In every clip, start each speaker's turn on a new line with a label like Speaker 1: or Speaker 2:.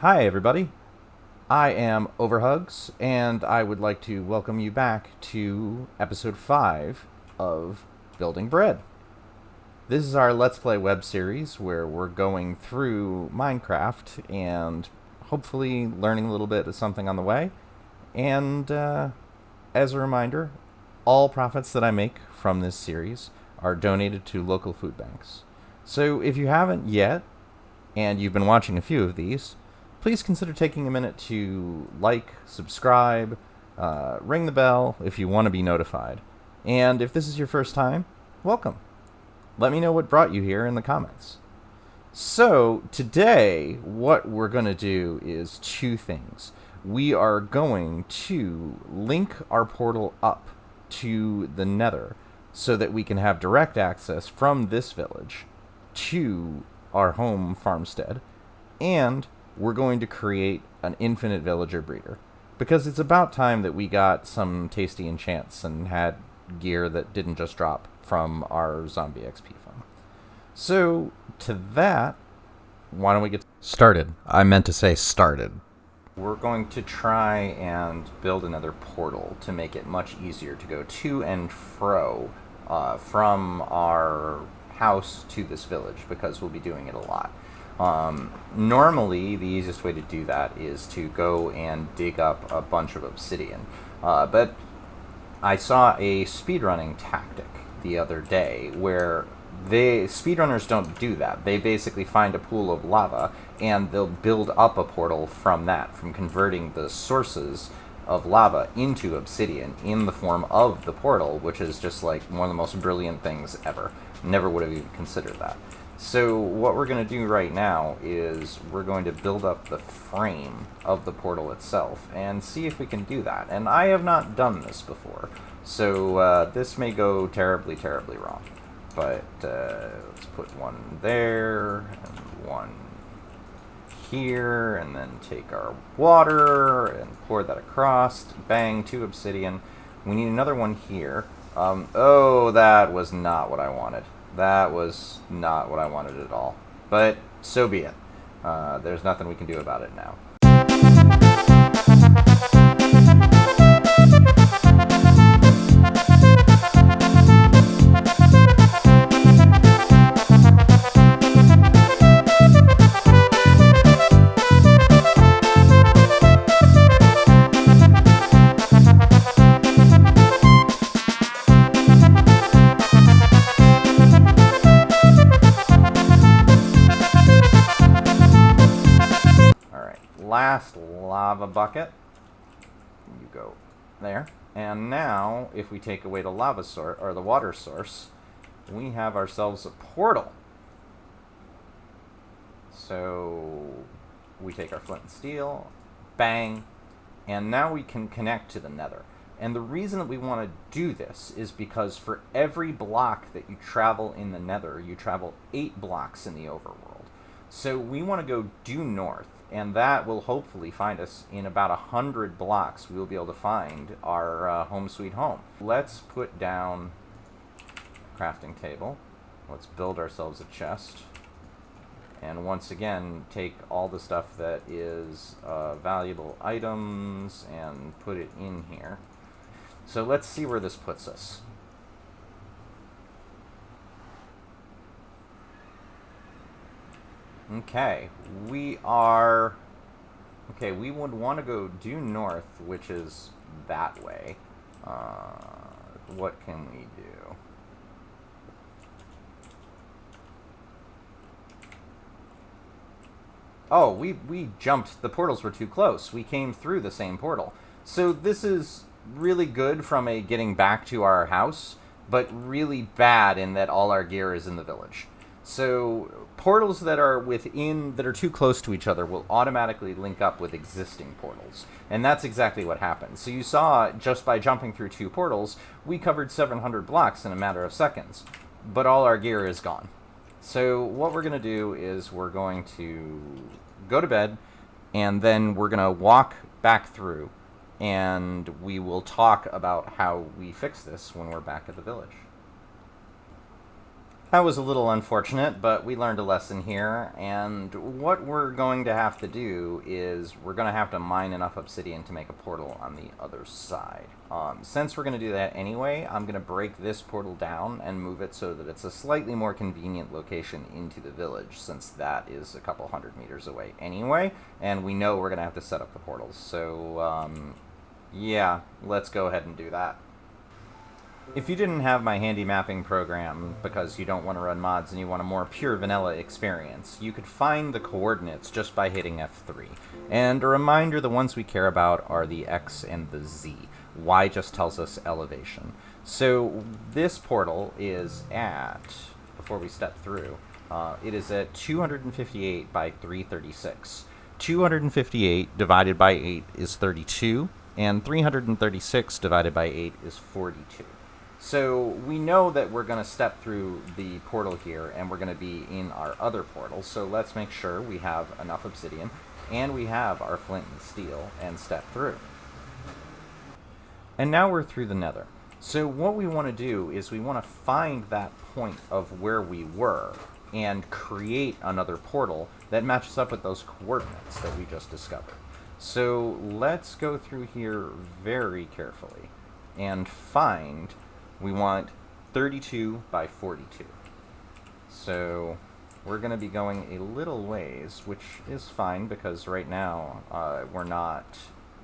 Speaker 1: Hi, everybody. I am OverHugs, and I would like to welcome you back to episode 5 of Building Bread. This is our Let's Play web series where we're going through Minecraft and hopefully learning a little bit of something on the way. And as a reminder, all profits that I make from this series are donated to local food banks. So if you haven't yet, and you've been watching a few of these, please consider taking a minute to like, subscribe, ring the bell if you want to be notified. And if this is your first time, welcome. Let me know what brought you here in the comments. So, today, what we're going to do is two things. We are going to link our portal up to the Nether so that we can have direct access from this village to our home farmstead, and we're going to create an infinite villager breeder, because it's about time that we got some tasty enchants and had gear that didn't just drop from our zombie XP farm. So, to that, why don't we get started? I meant to say started. We're going to try and build another portal to make it much easier to go to and fro from our house to this village, because we'll be doing it a lot. Normally, the easiest way to do that is to go and dig up a bunch of obsidian. But I saw a speedrunning tactic the other day where speedrunners don't do that. They basically find a pool of lava and they'll build up a portal from that, from converting the sources of lava into obsidian in the form of the portal, which is just like one of the most brilliant things ever. Never would have even considered that. So what we're going to do right now is we're going to build up the frame of the portal itself and see if we can do that. And I have not done this before, so this may go terribly, terribly wrong. But let's put one there and one here, and then take our water and pour that across. Bang, 2 obsidian. We need another one here. Oh, that was not what I wanted. That was not what I wanted at all. But so be it. There's nothing we can do about it now. Last lava bucket. You go there. And now, if we take away the lava source, or the water source, we have ourselves a portal. So we take our flint and steel, bang, and now we can connect to the Nether. And the reason that we want to do this is because for every block that you travel in the Nether, you travel 8 blocks in the overworld. So we want to go due north, and that will hopefully find us in about 100 blocks. We will be able to find our home sweet home. Let's put down a crafting table. Let's build ourselves a chest. And once again, take all the stuff that is valuable items and put it in here. So let's see where this puts us. Okay, we are... Okay, we would want to go due north, which is that way. What can we do? Oh, we jumped. The portals were too close. We came through the same portal. So this is really good from a getting back to our house, but really bad in that all our gear is in the village. So portals that are too close to each other will automatically link up with existing portals. And that's exactly what happened. So you saw, just by jumping through 2 portals, we covered 700 blocks in a matter of seconds. But all our gear is gone. So what we're going to do is we're going to go to bed, and then we're going to walk back through, and we will talk about how we fix this when we're back at the village. That was a little unfortunate, but we learned a lesson here, and what we're going to have to do is we're going to have to mine enough obsidian to make a portal on the other side. Since we're going to do that anyway, I'm going to break this portal down and move it so that it's a slightly more convenient location into the village, since that is a couple 100 meters away anyway, and we know we're going to have to set up the portals. So, yeah, let's go ahead and do that. If you didn't have my handy mapping program because you don't want to run mods and you want a more pure vanilla experience, you could find the coordinates just by hitting F3. And a reminder, the ones we care about are the X and the Z. Y just tells us elevation. So this portal is at, before we step through, it is at 258 by 336. 258 divided by 8 is 32, and 336 divided by 8 is 42. So we know that we're going to step through the portal here, and we're going to be in our other portal, so let's make sure we have enough obsidian, and we have our flint and steel, and step through. And now we're through the Nether. So what we want to do is we want to find that point of where we were, and create another portal that matches up with those coordinates that we just discovered. So let's go through here very carefully, and find... we want 32 by 42. So we're going to be going a little ways, which is fine because right now we're not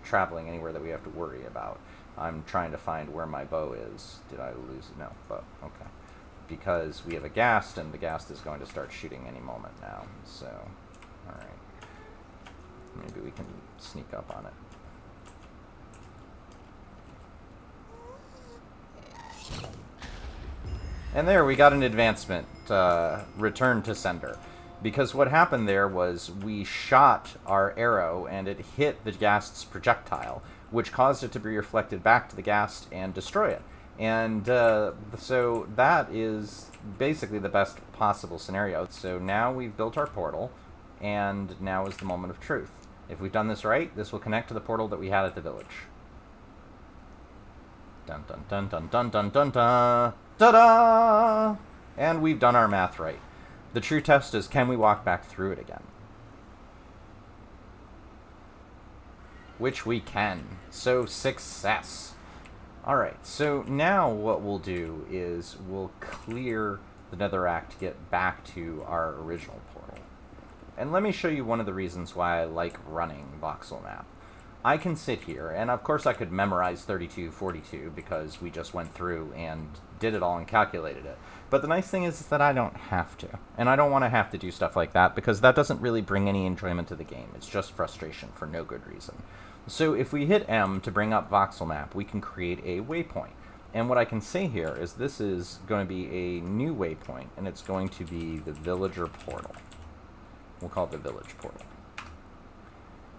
Speaker 1: traveling anywhere that we have to worry about. I'm trying to find where my bow is. Did I lose it? No, bow. Okay. Because we have a ghast, and the ghast is going to start shooting any moment now. So, alright. Maybe we can sneak up on it. And there, we got an advancement, return to sender. Because what happened there was we shot our arrow and it hit the ghast's projectile, which caused it to be reflected back to the ghast and destroy it. And so that is basically the best possible scenario. So now we've built our portal, and now is the moment of truth. If we've done this right, this will connect to the portal that we had at the village. Dun dun dun dun dun dun dun dun! Ta-da! And we've done our math right. The true test is, can we walk back through it again? Which we can. So, success. Alright, so now what we'll do is we'll clear the netherrack to get back to our original portal. And let me show you one of the reasons why I like running voxel map. I can sit here, and of course I could memorize 32, 42, because we just went through and did it all and calculated it. But the nice thing is that I don't have to. And I don't want to have to do stuff like that, because that doesn't really bring any enjoyment to the game. It's just frustration for no good reason. So if we hit M to bring up voxel map, we can create a waypoint. And what I can say here is this is going to be a new waypoint, and it's going to be the villager portal. We'll call it the village portal.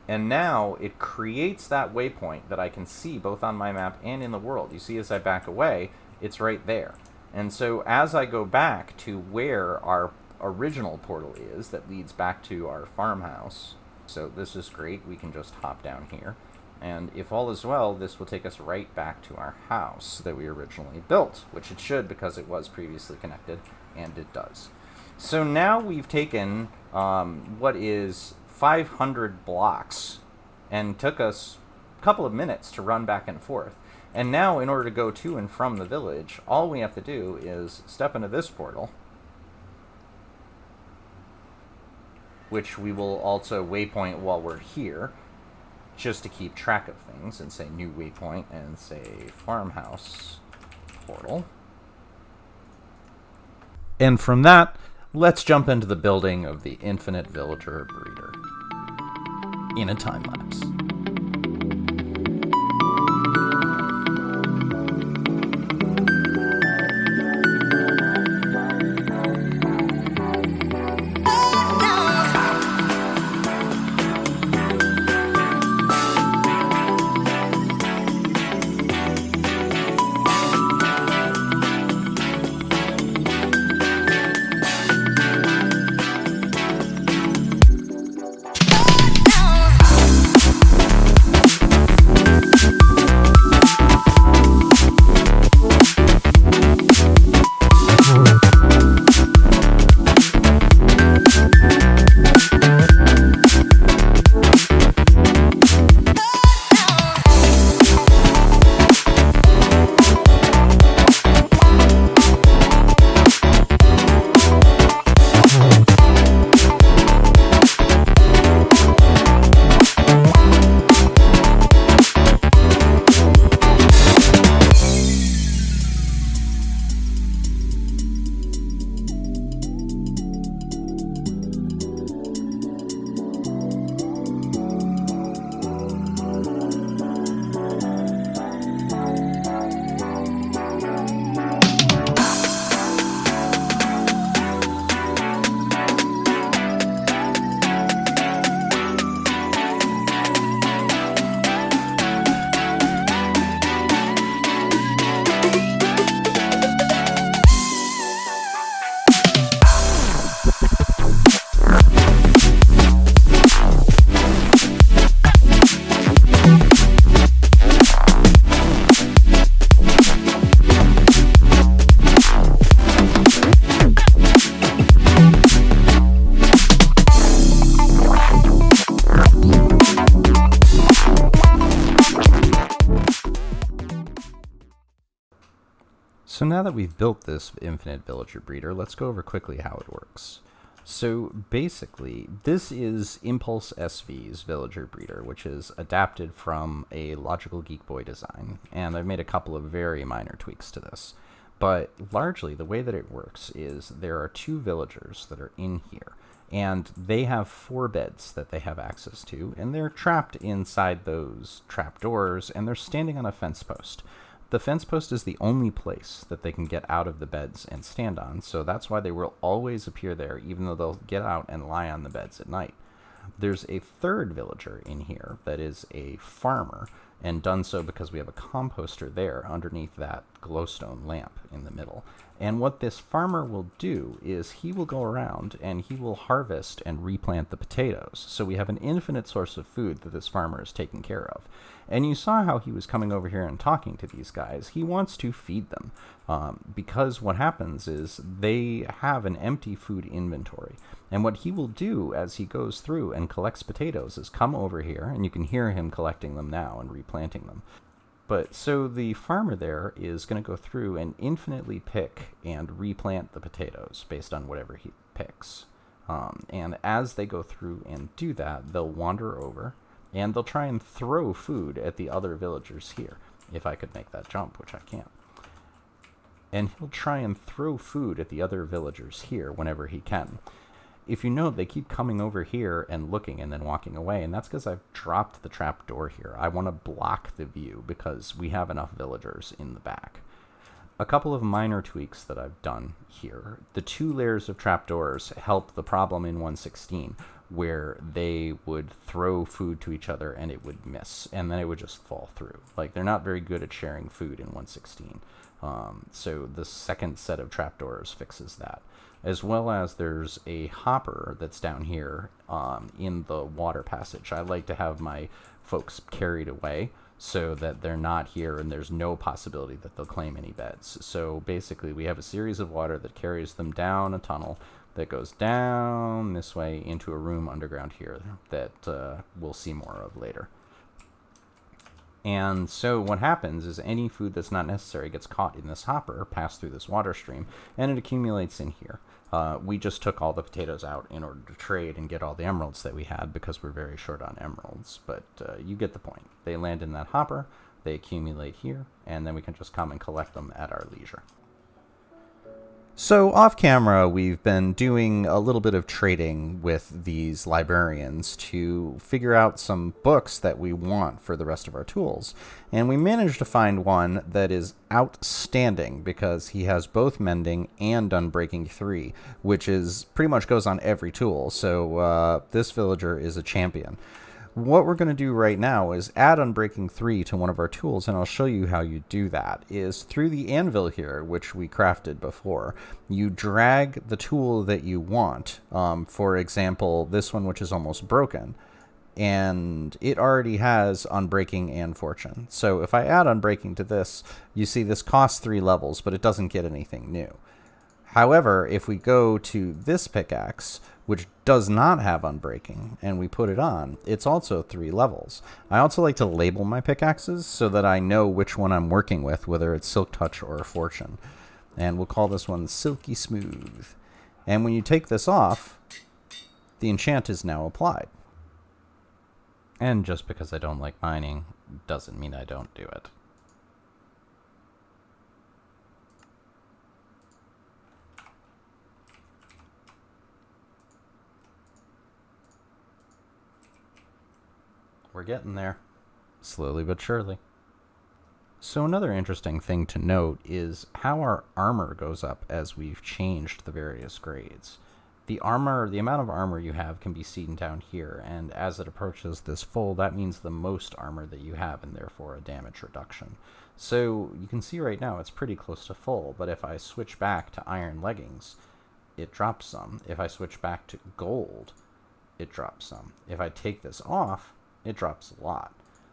Speaker 1: And now it creates that waypoint that I can see both on my map and in the world. You see, as I back away, it's right there. And so as I go back to where our original portal is that leads back to our farmhouse, so this is great, we can just hop down here. And if all is well, this will take us right back to our house that we originally built, which it should because it was previously connected, and it does. So now we've taken what is 500 blocks and took us a couple of minutes to run back and forth. And now, in order to go to and from the village, all we have to do is step into this portal, which we will also waypoint while we're here, just to keep track of things, and say new waypoint, and say farmhouse portal. And from that, let's jump into the building of the infinite villager breeder in a time lapse. So now that we've built this infinite villager breeder, let's go over quickly how it works. So basically, this is Impulse SV's villager breeder, which is adapted from a Logical Geek Boy design, and I've made a couple of very minor tweaks to this. But largely, the way that it works is there are 2 villagers that are in here, and they have 4 beds that they have access to, and they're trapped inside those trapdoors, and they're standing on a fence post. The fence post is the only place that they can get out of the beds and stand on, so that's why they will always appear there, even though they'll get out and lie on the beds at night. There's a 3rd villager in here that is a farmer, and done so because we have a composter there underneath that glowstone lamp in the middle. And what this farmer will do is he will go around and he will harvest and replant the potatoes. So we have an infinite source of food that this farmer is taking care of. And you saw how he was coming over here and talking to these guys. He wants to feed them because what happens is they have an empty food inventory. And what he will do as he goes through and collects potatoes is come over here, and you can hear him collecting them now and replanting them. But so the farmer there is going to go through and infinitely pick and replant the potatoes based on whatever he picks. And as they go through and do that, they'll wander over and they'll try and throw food at the other villagers here. If I could make that jump, which I can't. And he'll try and throw food at the other villagers here whenever he can. If you note, they keep coming over here and looking and then walking away, and that's because I've dropped the trap door here. I want to block the view because we have enough villagers in the back. A couple of minor tweaks that I've done here. The 2 layers of trapdoors help the problem in 1.16, where they would throw food to each other and it would miss, and then it would just fall through. Like, they're not very good at sharing food in 1.16. So the 2nd set of trapdoors fixes that. As well as there's a hopper that's down here in the water passage. I like to have my folks carried away so that they're not here and there's no possibility that they'll claim any beds. So basically we have a series of water that carries them down a tunnel that goes down this way into a room underground here that we'll see more of later. And so what happens is any food that's not necessary gets caught in this hopper, passed through this water stream, and it accumulates in here. We just took all the potatoes out in order to trade and get all the emeralds that we had because we're very short on emeralds. But you get the point. They land in that hopper, they accumulate here, and then we can just come and collect them at our leisure. So off camera, we've been doing a little bit of trading with these librarians to figure out some books that we want for the rest of our tools. And we managed to find one that is outstanding because he has both Mending and Unbreaking 3, which is pretty much goes on every tool. So this villager is a champion. What we're going to do right now is add Unbreaking 3 to one of our tools, and I'll show you how you do that. Is through the anvil here, which we crafted before, you drag the tool that you want. For example, this one, which is almost broken, and it already has Unbreaking and Fortune. So if I add Unbreaking to this, you see this costs 3 levels, but it doesn't get anything new. However, if we go to this pickaxe, which does not have Unbreaking, and we put it on, it's also 3 levels. I also like to label my pickaxes so that I know which one I'm working with, whether it's Silk Touch or Fortune. And we'll call this one Silky Smooth. And when you take this off, the enchant is now applied. And just because I don't like mining doesn't mean I don't do it. We're getting there, slowly but surely. So another interesting thing to note is how our armor goes up as we've changed the various grades. The amount of armor you have can be seen down here, and as it approaches this full, that means the most armor that you have, and therefore a damage reduction. So you can see right now it's pretty close to full, but if I switch back to iron leggings, it drops some. If I switch back to gold, it drops some. If I take this off, it drops a lot.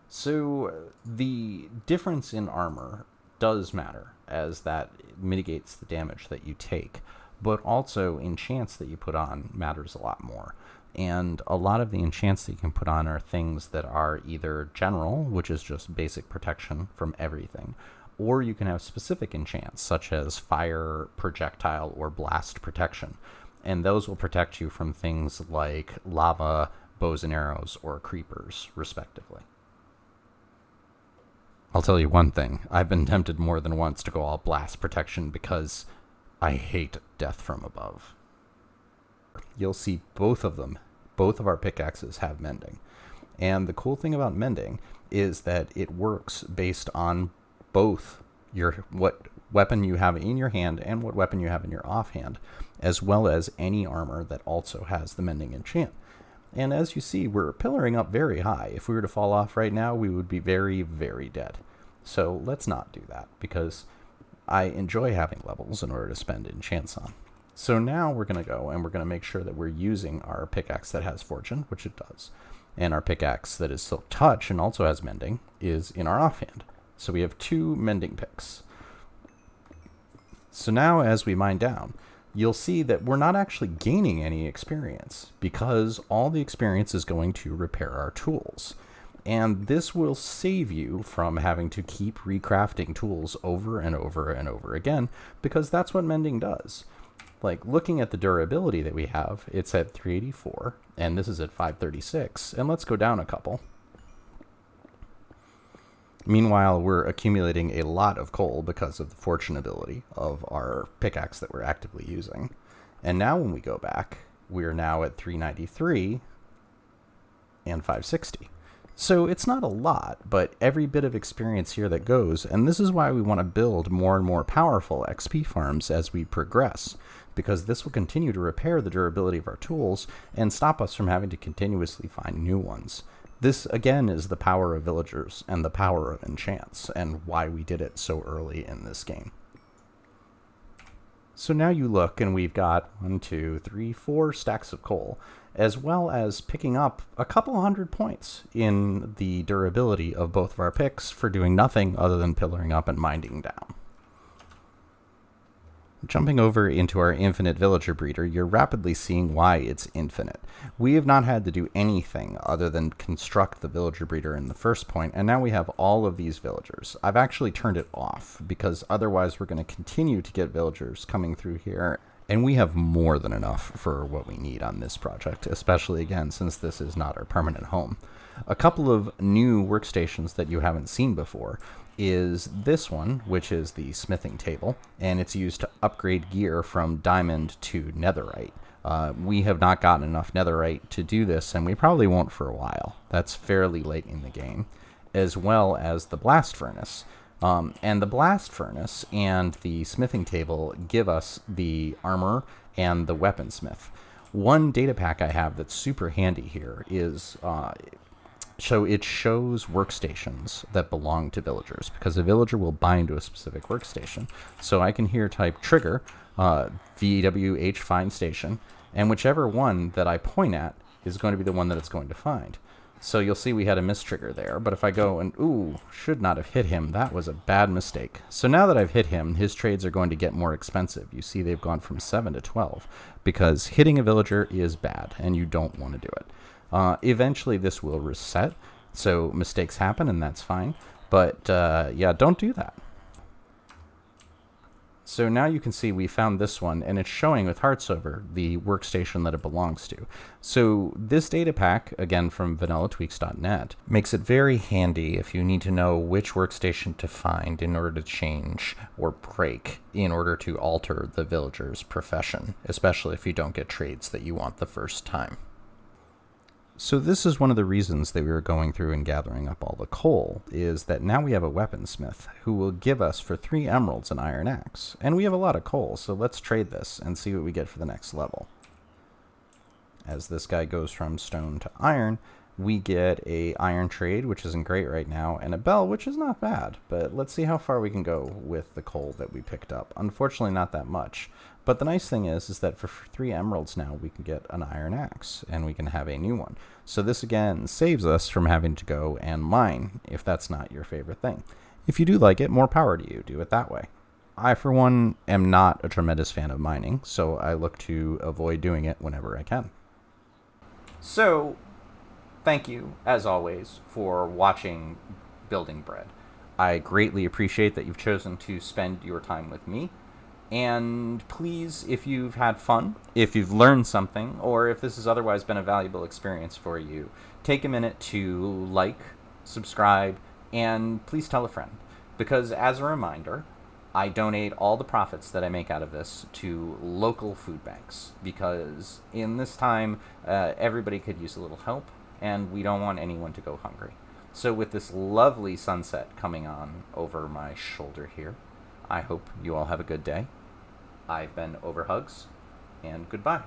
Speaker 1: So the difference in armor does matter, as that mitigates the damage that you take, but also enchants that you put on matters a lot more. And a lot of the enchants that you can put on are things that are either general, which is just basic protection from everything,
Speaker 2: or you can have specific enchants, such as fire, projectile, or blast protection. And those will protect you from things like lava, bows and arrows, or creepers, respectively. I'll tell you one thing. I've been tempted more than once to go all blast protection because I hate death from above. You'll see both of them. Both of our pickaxes have mending. And the cool thing about mending is that it works based on both what weapon you have in your hand and what weapon you have in your offhand, as well as any armor that also has the mending enchant. And as you see, we're pillaring up very high. If we were to fall off right now, we would be very, very dead. So let's not do that, because I enjoy having levels in order to spend enchants on. So now we're going to go and we're going to make sure that we're using our pickaxe that has fortune, which it does. And our pickaxe that is silk touch and also has mending is in our offhand. So we have 2 mending picks. So now as we mine down, you'll see that we're not actually gaining any experience, because all the experience is going to repair our tools. And this will save you from having to keep recrafting tools over and over and over again, because that's what mending does. Like, looking at the durability that we have, it's at 384, and this is at 536, and let's go down a couple. Meanwhile, we're accumulating a lot of coal because of the fortune ability of our pickaxe that we're actively using. And now when we go back, we're now at 393 and 560. So it's not a lot, but every bit of experience here that goes, and this is why we want to build more and more powerful XP farms as we progress, because this will continue to repair the durability of our tools and stop us from having to continuously find new ones. This, again, is the power of villagers and the power of enchants, and why we did it so early in this game. So now you look, and we've got 4 stacks of coal, as well as picking up a couple hundred points in the durability of both of our picks for doing nothing other than pillaring up and mining down. Jumping over into our infinite villager breeder, you're rapidly seeing why it's infinite. We have not had to do anything other than construct the villager breeder in the first point, and now we have all of these villagers. I've actually turned it off, because otherwise we're going to continue to get villagers coming through here, and we have more than enough for what we need on this project, especially, again, since this is not our permanent home. A couple of new workstations that you haven't seen before is this one, which is the smithing table, and it's used to upgrade gear from diamond to netherite. We have not gotten enough netherite to do this, and we probably won't for a while. That's fairly late in the game, as well as the blast furnace. And the blast furnace and the smithing table give us the armor and the weaponsmith. One data pack I have that's super handy here is so it shows workstations that belong to villagers, because a villager will bind to a specific workstation. So I can here type trigger VWH find station, and whichever one that I point at is going to be the one that it's going to find. So you'll see we had a mistrigger there, but if I go and, ooh, should not have hit him, that was a bad mistake. So now that I've hit him, his trades are going to get more expensive. You see they've gone from 7 to 12, because hitting a villager is bad, and you don't want to do it. Eventually this will reset, so mistakes happen, and that's fine. But yeah, don't do that. So now you can see we found this one, and it's showing with hearts over the workstation that it belongs to. So this data pack, again from vanillatweaks.net, makes it very handy if you need to know which workstation to find in order to change or break in order to alter the villager's profession, especially if you don't get trades that you want the first time. So this is one of the reasons that we were going through and gathering up all the coal, is that now we have a weaponsmith who will give us for 3 emeralds an iron axe. And we have a lot of coal, so let's trade this and see what we get for the next level. As this guy goes from stone to iron, we get a iron trade, which isn't great right now, and a bell, which is not bad. But let's see how far we can go with the coal that we picked up. Unfortunately, not that much. But the nice thing is that for 3 emeralds now, we can get an iron axe, and we can have a new one. So this, again, saves us from having to go and mine, if that's not your favorite thing. If you do like it, more power to you. Do it that way. I, for one, am not a tremendous fan of mining, so I look to avoid doing it whenever I can. So, thank you, as always, for watching Building Bread. I greatly appreciate that you've chosen to spend your time with me. And please, if you've had fun, if you've learned something, or if this has otherwise been a valuable experience for you, take a minute to like, subscribe, and please tell a friend. Because as a reminder, I donate all the profits that I make out of this to local food banks. Because in this time, everybody could use a little help, and we don't want anyone to go hungry. So with this lovely sunset coming on over my shoulder here, I hope you all have a good day. I've been OverHugs, and goodbye.